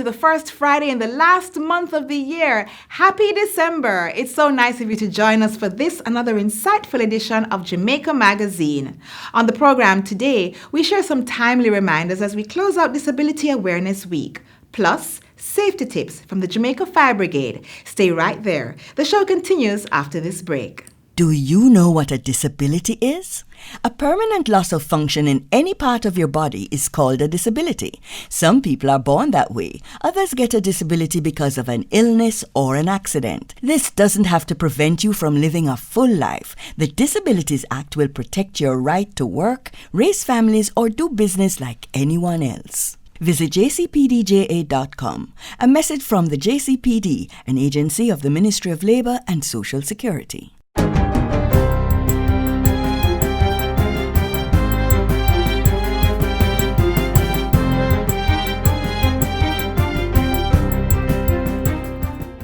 the first Friday in the last month of the year. Happy December! It's so nice of you to join us for this another insightful edition of Jamaica Magazine. On the program today, we share some timely reminders as we close out Disability Awareness Week. Plus, safety tips from the Jamaica Fire Brigade. Stay right there. The show continues after this break. Do you know what a disability is? A permanent loss of function in any part of your body is called a disability. Some people are born that way. Others get a disability because of an illness or an accident. This doesn't have to prevent you from living a full life. The Disabilities Act will protect your right to work, raise families, or do business like anyone else. Visit jcpdja.com. A message from the JCPD, an agency of the Ministry of Labour and Social Security.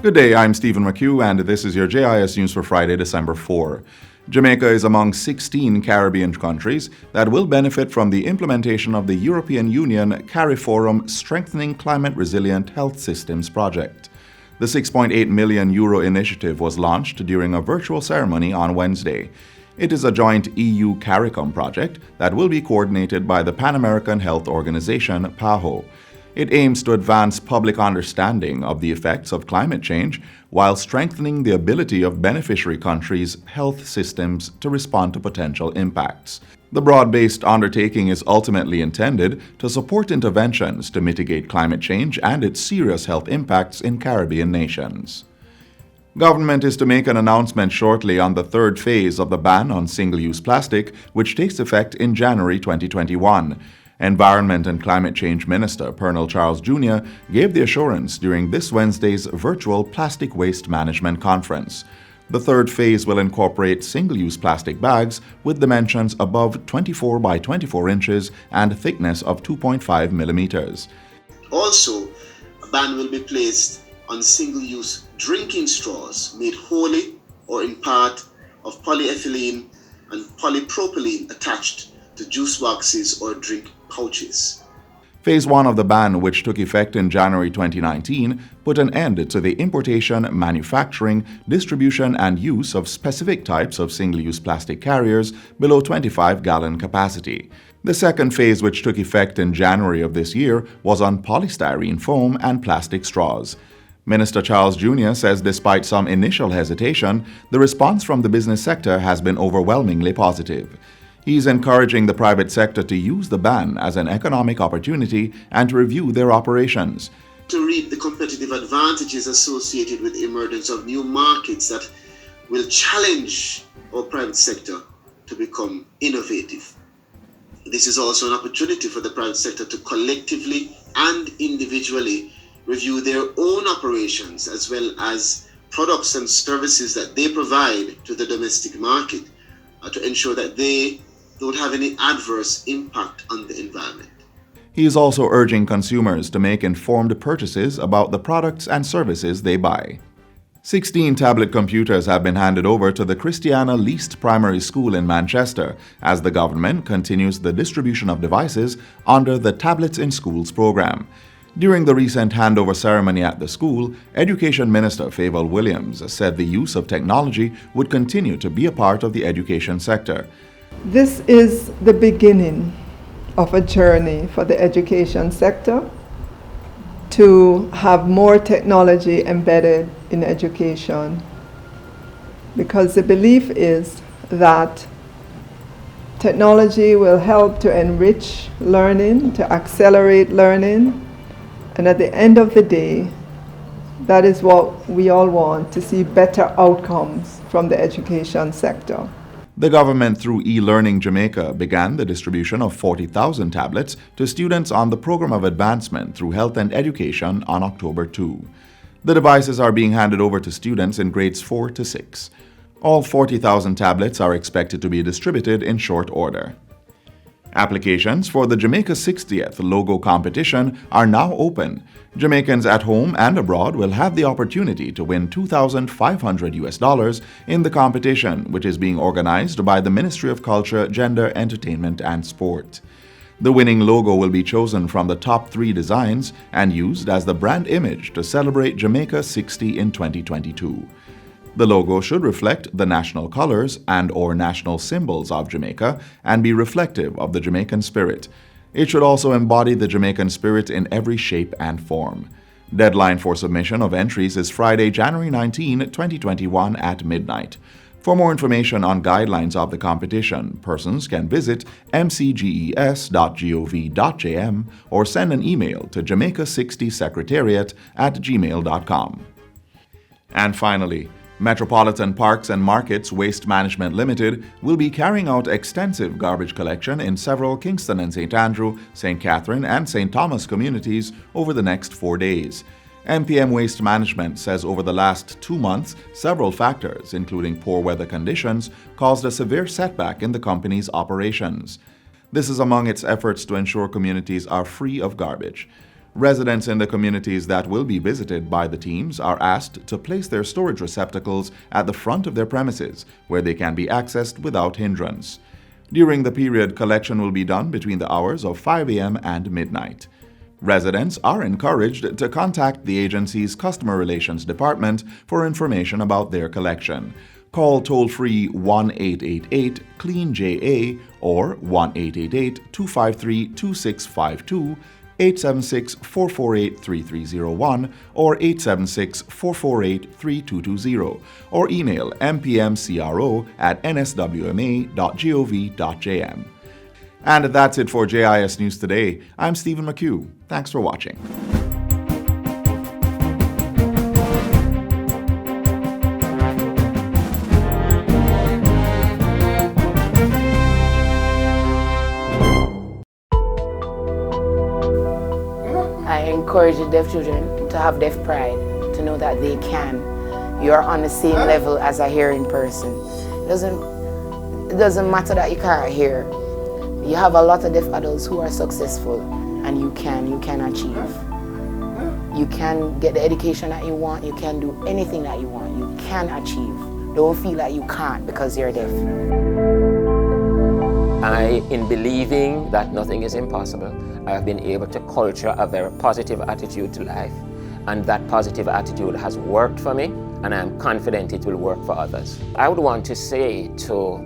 Good day, I'm Stephen McHugh, and this is your JIS News for Friday, December 4. Jamaica is among 16 Caribbean countries that will benefit from the implementation of the European Union CARIFORUM Strengthening Climate Resilient Health Systems project. The €6.8 million initiative was launched during a virtual ceremony on Wednesday. It is a joint EU CARICOM project that will be coordinated by the Pan American Health Organization, PAHO. It aims to advance public understanding of the effects of climate change while strengthening the ability of beneficiary countries' health systems to respond to potential impacts. The broad-based undertaking is ultimately intended to support interventions to mitigate climate change and its serious health impacts in Caribbean nations. Government is to make an announcement shortly on the third phase of the ban on single-use plastic, which takes effect in January 2021. Environment and Climate Change Minister Pernell Charles Jr. gave the assurance during this Wednesday's virtual Plastic Waste Management Conference. The third phase will incorporate single-use plastic bags with dimensions above 24 by 24 inches and thickness of 2.5 millimeters. Also, a ban will be placed on single-use drinking straws made wholly or in part of polyethylene and polypropylene attached to juice boxes or drink pouches. Phase 1 of the ban, which took effect in January 2019, put an end to the importation, manufacturing, distribution, and use of specific types of single-use plastic carriers below 25-gallon capacity. The second phase, which took effect in January of this year, was on polystyrene foam and plastic straws. Minister Charles Jr. says despite some initial hesitation, the response from the business sector has been overwhelmingly positive. He's encouraging the private sector to use the ban as an economic opportunity and to review their operations. To reap the competitive advantages associated with the emergence of new markets that will challenge our private sector to become innovative. This is also an opportunity for the private sector to collectively and individually review their own operations as well as products and services that they provide to the domestic market to ensure that they don't have any adverse impact on the environment. He is also urging consumers to make informed purchases about the products and services they buy. 16 tablet computers have been handed over to the Christiana Least Primary School in Manchester as the government continues the distribution of devices under the Tablets in Schools program. During the recent handover ceremony at the school, Education Minister Favour Williams said the use of technology would continue to be a part of the education sector. This is the beginning of a journey for the education sector to have more technology embedded in education, because the belief is that technology will help to enrich learning, to accelerate learning, and at the end of the day, that is what we all want, to see better outcomes from the education sector. The government, through e-Learning Jamaica, began the distribution of 40,000 tablets to students on the Program of Advancement through Health and Education on October 2. The devices are being handed over to students in grades 4 to 6. All 40,000 tablets are expected to be distributed in short order. Applications for the Jamaica 60th Logo Competition are now open. Jamaicans at home and abroad will have the opportunity to win $2,500 in the competition, which is being organized by the Ministry of Culture, Gender, Entertainment and Sport. The winning logo will be chosen from the top 3 designs and used as the brand image to celebrate Jamaica 60 in 2022. The logo should reflect the national colors and/or national symbols of Jamaica and be reflective of the Jamaican spirit. It should also embody the Jamaican spirit in every shape and form. Deadline for submission of entries is Friday, January 19, 2021 at midnight. For more information on guidelines of the competition, persons can visit mcges.gov.jm or send an email to jamaica60secretariat@gmail.com. And finally, Metropolitan Parks and Markets Waste Management Limited will be carrying out extensive garbage collection in several Kingston and St. Andrew, St. Catherine, and St. Thomas communities over the next 4 days. MPM Waste Management says over the last 2 months, several factors, including poor weather conditions, caused a severe setback in the company's operations. This is among its efforts to ensure communities are free of garbage. Residents in the communities that will be visited by the teams are asked to place their storage receptacles at the front of their premises, where they can be accessed without hindrance. During the period, collection will be done between the hours of 5 a.m. and midnight. Residents are encouraged to contact the agency's Customer Relations Department for information about their collection. Call toll-free 1-888-CLEAN-JA or 1-888-253-2652, 876-448-3301 or 876-448-3220, or email mpmcro@nswma.gov.jm. And that's it for JIS News Today. I'm Stephen McHugh. Thanks for watching. I encourage the deaf children to have deaf pride, to know that they can. You're on the same level as a hearing person. It doesn't matter that you can't hear. You have a lot of deaf adults who are successful, and you can achieve. You can get the education that you want, you can do anything that you want, you can achieve. Don't feel like you can't because you're deaf. In believing that nothing is impossible, I have been able to culture a very positive attitude to life, and that positive attitude has worked for me, and I am confident it will work for others. I would want to say to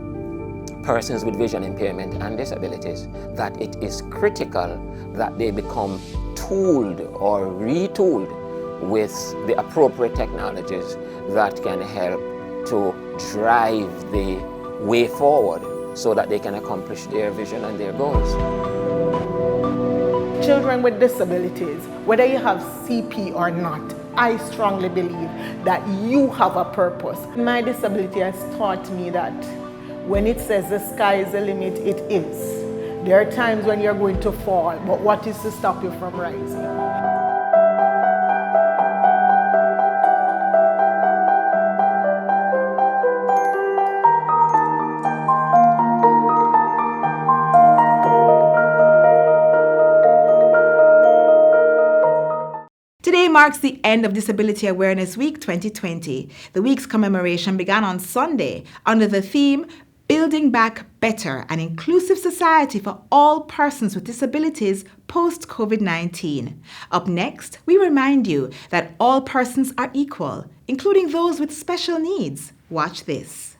persons with vision impairment and disabilities that it is critical that they become tooled or retooled with the appropriate technologies that can help to drive the way forward so that they can accomplish their vision and their goals. Children with disabilities, whether you have CP or not, I strongly believe that you have a purpose. My disability has taught me that when it says the sky is the limit, it is. There are times when you're going to fall, but what is to stop you from rising? Today marks the end of Disability Awareness Week 2020. The week's commemoration began on Sunday under the theme Building Back Better, an inclusive society for all persons with disabilities post-COVID-19. Up next, we remind you that all persons are equal, including those with special needs. Watch this.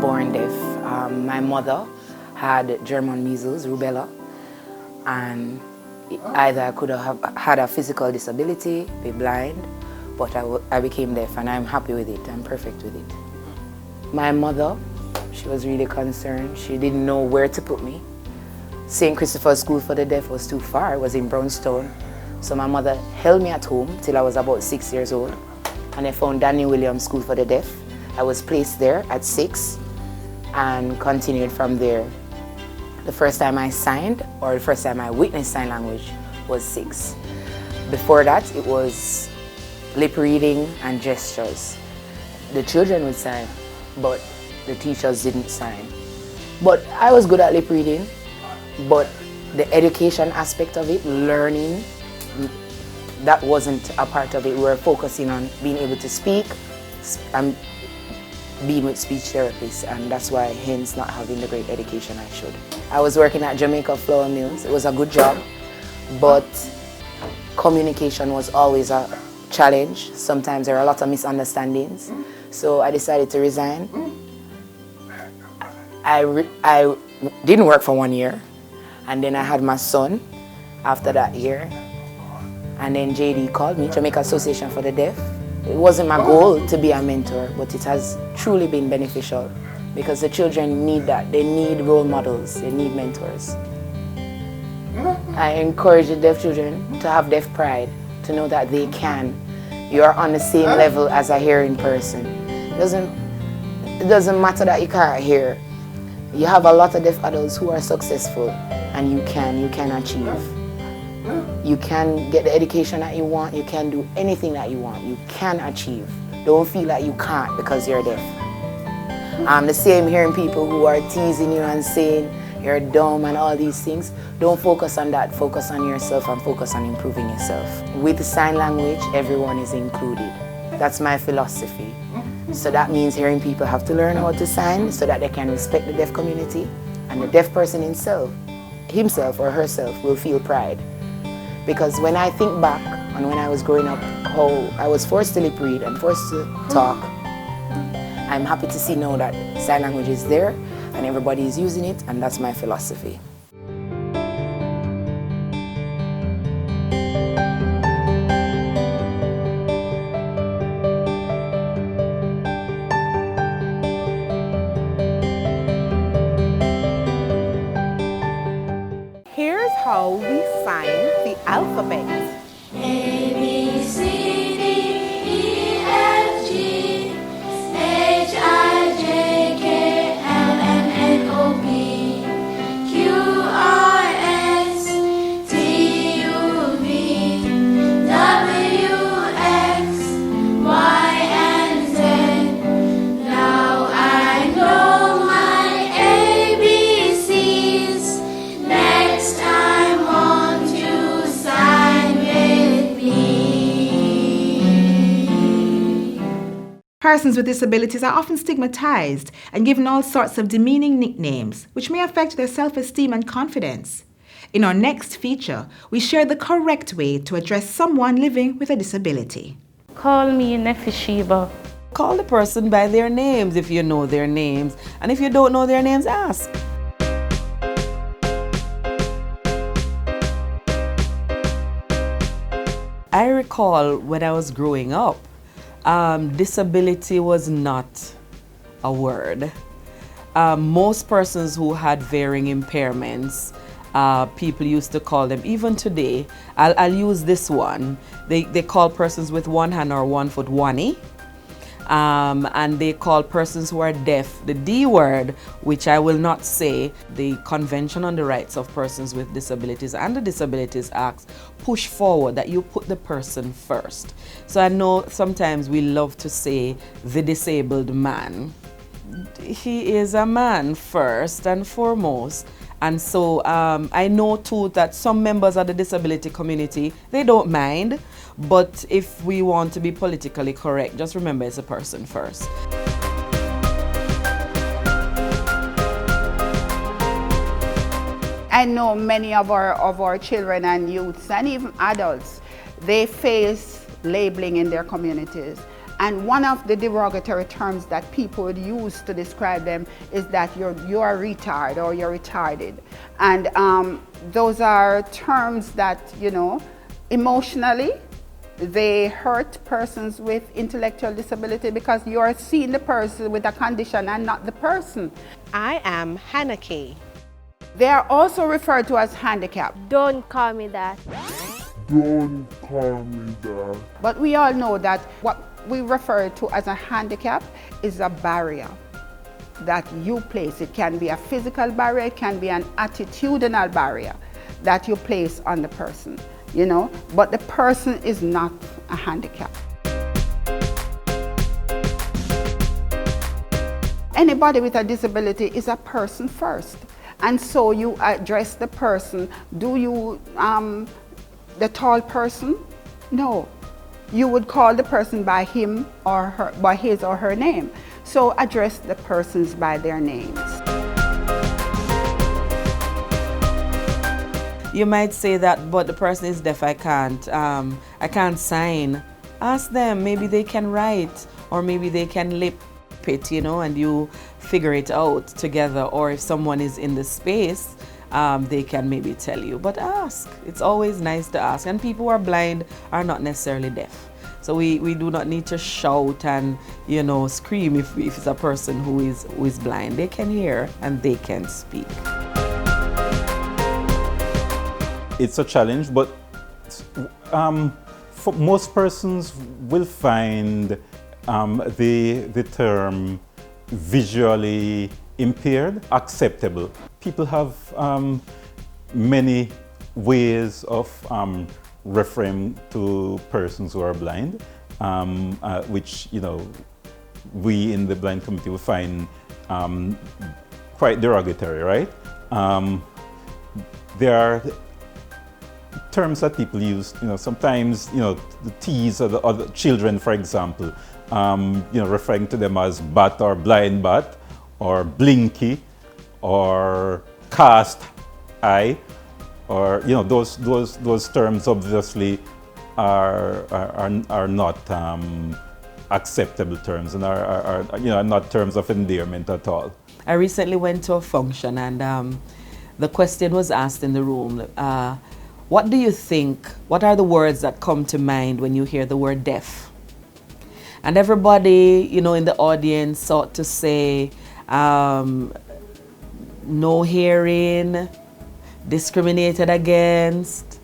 Born deaf. My mother had German measles, rubella, and either I could have had a physical disability, be blind, but I became deaf, and I'm happy with it. I'm perfect with it. My mother, she was really concerned. She didn't know where to put me. St. Christopher's School for the Deaf was too far. It was in Brownstone. So my mother held me at home till I was about 6 years old, and I found Daniel Williams School for the Deaf. I was placed there at 6 and continued from there. The first time I signed, or the first time I witnessed sign language, was 6. Before that, it was lip reading and gestures. The children would sign, but the teachers didn't sign. But I was good at lip reading, but the education aspect of it, learning, that wasn't a part of it. We were focusing on being able to speak and being with speech therapists, and that's why hence not having the great education I should. I was working at Jamaica Flour Mills. It was a good job, but communication was always a challenge. Sometimes there are a lot of misunderstandings. So I decided to resign. I didn't work for 1 year, and then I had my son after that year. And then JD called me, Jamaica Association for the Deaf. It wasn't my goal to be a mentor, but it has truly been beneficial because the children need that. They need role models, they need mentors. I encourage the deaf children to have deaf pride, to know that they can. You are on the same level as a hearing person. It doesn't matter that you can't hear. You have a lot of deaf adults who are successful, and you can achieve. You can get the education that you want, you can do anything that you want, you can achieve. Don't feel like you can't because you're deaf. The same hearing people who are teasing you and saying you're dumb and all these things, don't focus on that, focus on yourself and focus on improving yourself. With sign language, everyone is included. That's my philosophy. So that means hearing people have to learn how to sign so that they can respect the deaf community, and the deaf person himself or herself will feel pride. Because when I think back on when I was growing up, how I was forced to lip read and forced to talk, I'm happy to see now that sign language is there and everybody is using it, and that's my philosophy. Here's how we sign the alphabet. A, B, C, D, E, F, G, H, I, J, K, L, M, N, O, P, Q, R, S, T, U, V, W, X, Y, and Z. Now I know my ABCs. Next time, won't you sign with me? Persons with disabilities are often stigmatized and given all sorts of demeaning nicknames, which may affect their self-esteem and confidence. In our next feature, we share the correct way to address someone living with a disability. Call me Nefishiba. Call the person by their names if you know their names, and if you don't know their names, ask. I recall when I was growing up, disability was not a word. Most persons who had varying impairments, people used to call them, even today, I'll use this one. They call persons with one hand or one foot wani. And they call persons who are deaf the D word, which I will not say. The Convention on the Rights of Persons with Disabilities and the Disabilities Act push forward that you put the person first. So I know sometimes we love to say the disabled man. He is a man first and foremost. And so I know too that some members of the disability community, they don't mind. But if we want to be politically correct, just remember it's a person first. I know many of our children and youths and even adults, they face labeling in their communities. And one of the derogatory terms that people would use to describe them is that you are retard or you're retarded. And those are terms that, you know, emotionally, they hurt persons with intellectual disability because you are seeing the person with a condition and not the person. I am Hanake. They are also referred to as handicapped. Don't call me that. Don't call me that. But we all know that what we refer to as a handicap is a barrier that you place. It can be a physical barrier, it can be an attitudinal barrier that you place on the person, you know, but the person is not a handicap. anybody with a disability is a person first. And so you address the person. Do you, the tall person? No. You would call the person by him or her, by his or her name. So address the persons by their names. You might say that, but the person is deaf, I can't sign. Ask them, maybe they can write, or maybe they can lip it, you know, and you figure it out together. Or if someone is in the space, they can maybe tell you. But ask. It's always nice to ask. And people who are blind are not necessarily deaf. So we do not need to shout and, you know, scream if it's a person who is blind. They can hear and they can speak. It's a challenge, but for most persons will find the term visually impaired acceptable. People have many ways of referring to persons who are blind, which, you know, we in the blind community will find quite derogatory, right? There are terms that people use, you know, sometimes, you know, the tease of the other children, for example, you know, referring to them as bat or blind bat, or blinky, or cast eye, or, you know, those terms obviously are not acceptable terms, and are you know, not terms of endearment at all. I recently went to a function, and the question was asked in the room. What do you think, what are the words that come to mind when you hear the word deaf? And everybody, you know, in the audience sought to say no hearing, discriminated against,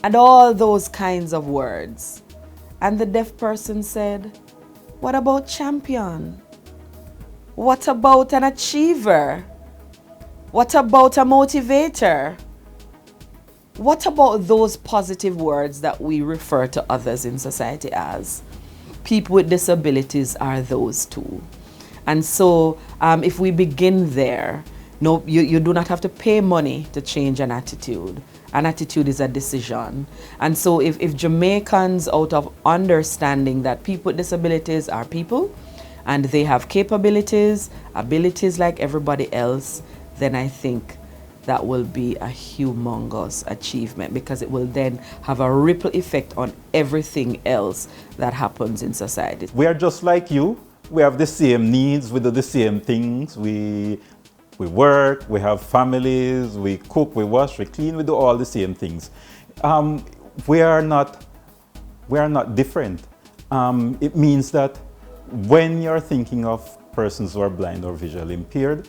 and all those kinds of words. And the deaf person said, what about champion? What about an achiever? What about a motivator? What about those positive words that we refer to others in society as? People with disabilities are those too. And so if we begin there, no, you do not have to pay money to change an attitude. An attitude is a decision. And so if Jamaicans, out of understanding that people with disabilities are people and they have capabilities, abilities like everybody else, then I think that will be a humongous achievement, because it will then have a ripple effect on everything else that happens in society. We are just like you. We have the same needs, we do the same things. We work, we have families, we cook, we wash, we clean, we do all the same things. We are not different. It means that when you're thinking of persons who are blind or visually impaired,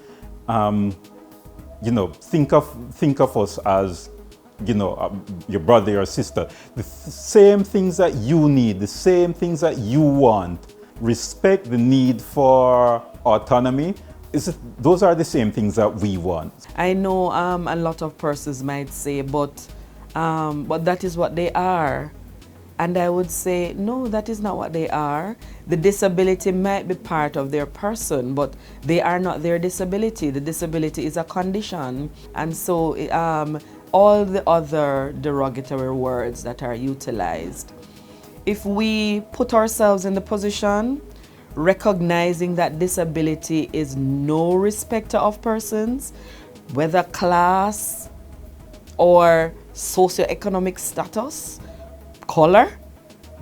you know, think of us as, you know, your brother, your sister. The same things that you need, the same things that you want. Respect, the need for autonomy, those are the same things that we want. I know a lot of persons might say, but that is what they are. And I would say, no, that is not what they are. The disability might be part of their person, but they are not their disability. The disability is a condition. And so all the other derogatory words that are utilized, if we put ourselves in the position, recognizing that disability is no respecter of persons, whether class or socioeconomic status, color,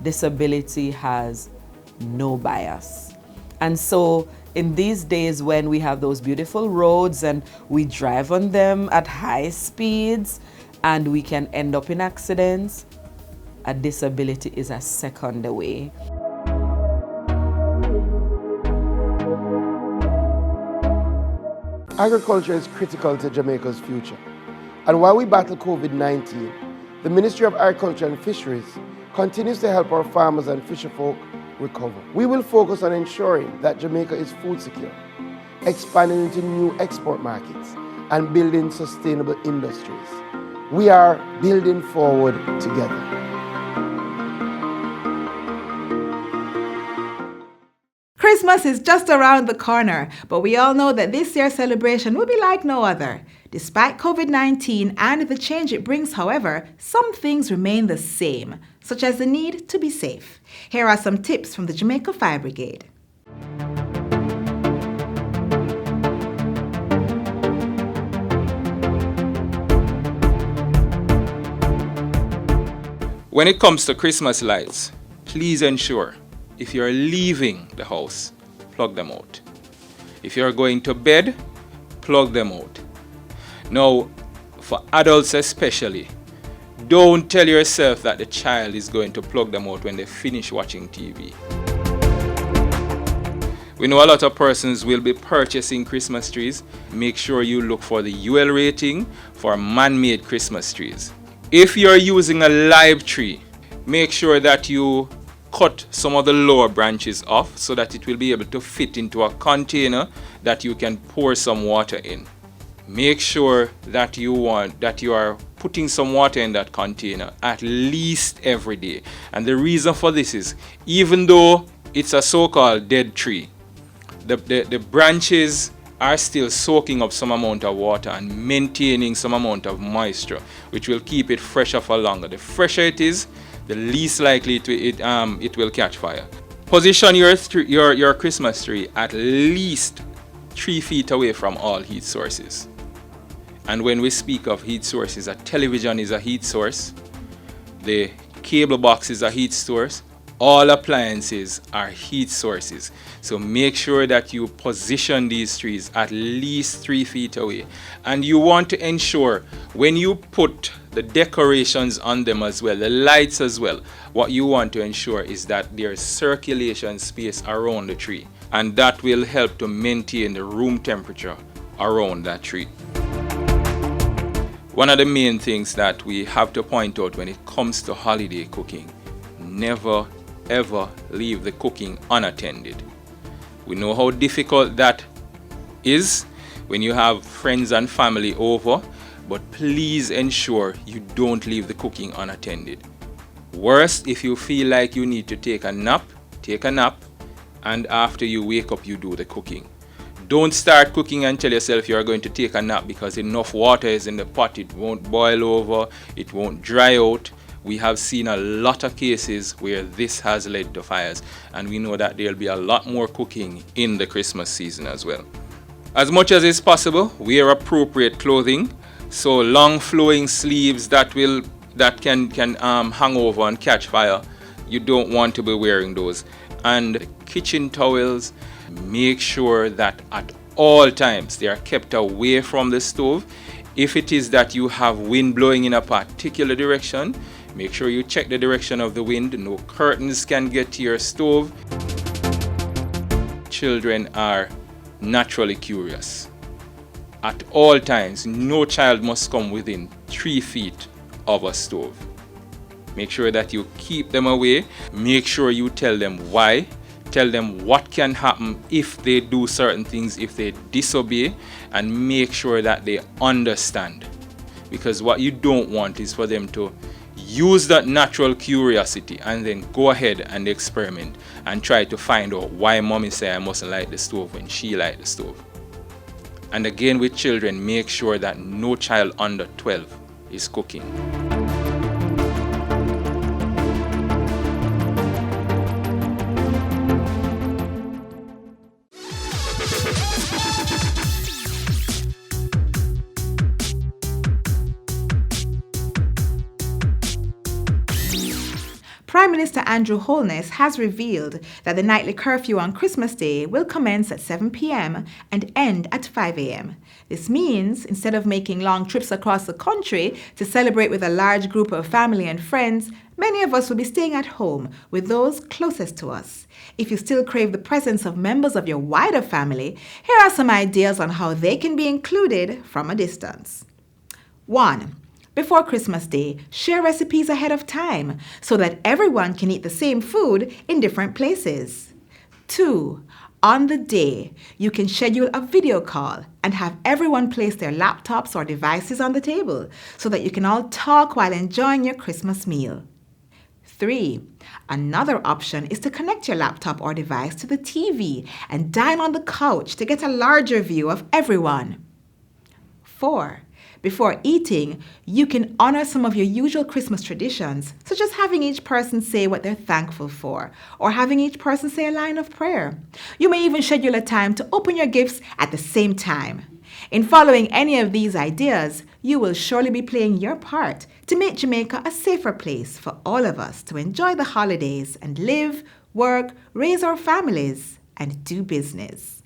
disability has no bias. And so in these days when we have those beautiful roads and we drive on them at high speeds and we can end up in accidents, a disability is a second away. Agriculture is critical to Jamaica's future. And while we battle COVID-19, the Ministry of Agriculture and Fisheries continues to help our farmers and fisherfolk recover. We will focus on ensuring that Jamaica is food secure, expanding into new export markets, and building sustainable industries. We are building forward together. Christmas is just around the corner, but we all know that this year's celebration will be like no other. Despite COVID-19 and the change it brings, however, some things remain the same, such as the need to be safe. Here are some tips from the Jamaica Fire Brigade. When it comes to Christmas lights, please ensure if you're leaving the house, plug them out. If you're going to bed, plug them out. Now, for adults especially, don't tell yourself that the child is going to plug them out when they finish watching TV. We know a lot of persons will be purchasing Christmas trees. Make sure you look for the UL rating for man-made Christmas trees. If you're using a live tree, make sure that you cut some of the lower branches off so that it will be able to fit into a container that you can pour some water in. Make sure that you are putting some water in that container at least every day. And the reason for this is, even though it's a so-called dead tree, the branches are still soaking up some amount of water and maintaining some amount of moisture, which will keep it fresher for longer. The fresher it is, the least likely it will catch fire. Position your Christmas tree at least 3 feet away from all heat sources. And when we speak of heat sources, a television is a heat source, the cable box is a heat source, all appliances are heat sources. So make sure that you position these trees at least 3 feet away. And you want to ensure when you put the decorations on them as well, the lights as well, what you want to ensure is that there's circulation space around the tree. And that will help to maintain the room temperature around that tree. One of the main things that we have to point out when it comes to holiday cooking, never ever leave the cooking unattended. We know how difficult that is when you have friends and family over, but please ensure you don't leave the cooking unattended. Worst, if you feel like you need to take a nap, and after you wake up, you do the cooking. Don't start cooking and tell yourself you're going to take a nap because enough water is in the pot, it won't boil over, it won't dry out. We have seen a lot of cases where this has led to fires, and we know that there'll be a lot more cooking in the Christmas season as well. As much as is possible, wear appropriate clothing. So long flowing sleeves that can hang over and catch fire, you don't want to be wearing those. And kitchen towels, make sure that at all times they are kept away from the stove. If it is that you have wind blowing in a particular direction, make sure you check the direction of the wind. No curtains can get to your stove. Children are naturally curious. At all times, no child must come within 3 feet of a stove. Make sure that you keep them away. Make sure you tell them why. Tell them what can happen if they do certain things, if they disobey, and make sure that they understand. Because what you don't want is for them to use that natural curiosity and then go ahead and experiment and try to find out why mommy say I mustn't light the stove when she light the stove. And again with children, make sure that no child under 12 is cooking. Prime Minister Andrew Holness has revealed that the nightly curfew on Christmas Day will commence at 7 p.m. and end at 5 a.m. This means instead of making long trips across the country to celebrate with a large group of family and friends, many of us will be staying at home with those closest to us. If you still crave the presence of members of your wider family, here are some ideas on how they can be included from a distance. 1. Before Christmas Day, share recipes ahead of time so that everyone can eat the same food in different places. 2. On the day, you can schedule a video call and have everyone place their laptops or devices on the table so that you can all talk while enjoying your Christmas meal. 3. Another option is to connect your laptop or device to the TV and dine on the couch to get a larger view of everyone. 4. Before eating, you can honor some of your usual Christmas traditions, such as having each person say what they're thankful for, or having each person say a line of prayer. You may even schedule a time to open your gifts at the same time. In following any of these ideas, you will surely be playing your part to make Jamaica a safer place for all of us to enjoy the holidays and live, work, raise our families, and do business.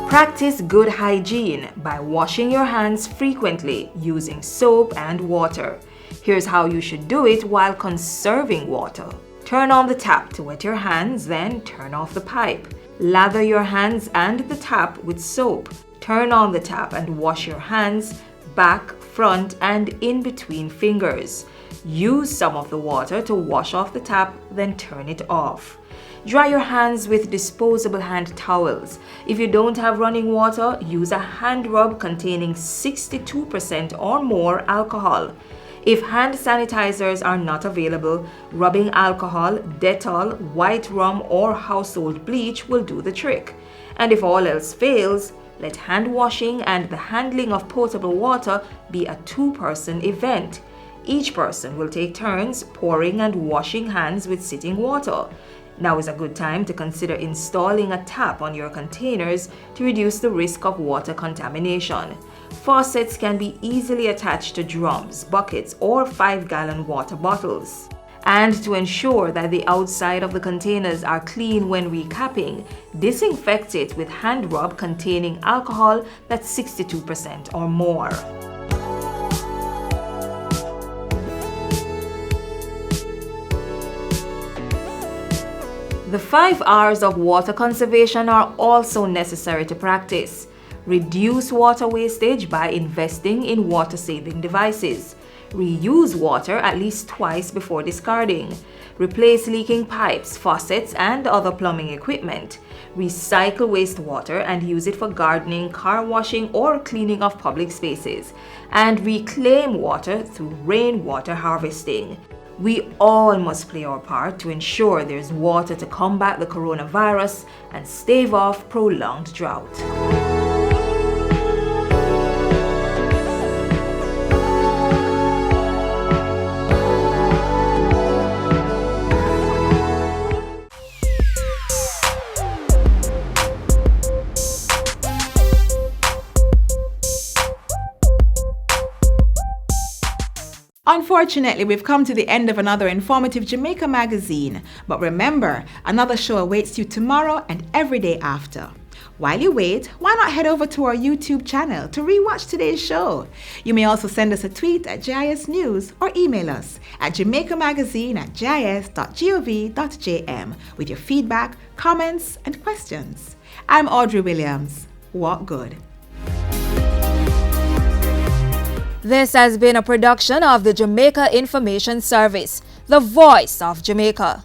Practice good hygiene by washing your hands frequently using soap and water. Here's how you should do it while conserving water. Turn on the tap to wet your hands, then turn off the pipe. Lather your hands and the tap with soap. Turn on the tap and wash your hands, back, front, and in between fingers. Use some of the water to wash off the tap, then turn it off. Dry your hands with disposable hand towels. If you don't have running water, use a hand rub containing 62% or more alcohol. If hand sanitizers are not available, rubbing alcohol, Dettol, white rum, or household bleach will do the trick. And if all else fails, let hand washing and the handling of potable water be a two-person event. Each person will take turns pouring and washing hands with sitting water. Now is a good time to consider installing a tap on your containers to reduce the risk of water contamination. Faucets can be easily attached to drums, buckets, or 5-gallon water bottles. And to ensure that the outside of the containers are clean when recapping, disinfect it with hand rub containing alcohol that's 62% or more. The 5 R's of water conservation are also necessary to practice. Reduce water wastage by investing in water-saving devices. Reuse water at least twice before discarding. Replace leaking pipes, faucets, and other plumbing equipment. Recycle wastewater and use it for gardening, car washing, or cleaning of public spaces. And reclaim water through rainwater harvesting. We all must play our part to ensure there's water to combat the coronavirus and stave off prolonged drought. Unfortunately, we've come to the end of another informative Jamaica magazine, but remember, another show awaits you tomorrow and every day after. While you wait, why not head over to our YouTube channel to rewatch today's show? You may also send us a tweet at JIS News or email us at jamaicamagazine@jis.gov.jm with your feedback, comments, and questions. I'm Audrey Williams. Walk good. This has been a production of the Jamaica Information Service, the voice of Jamaica.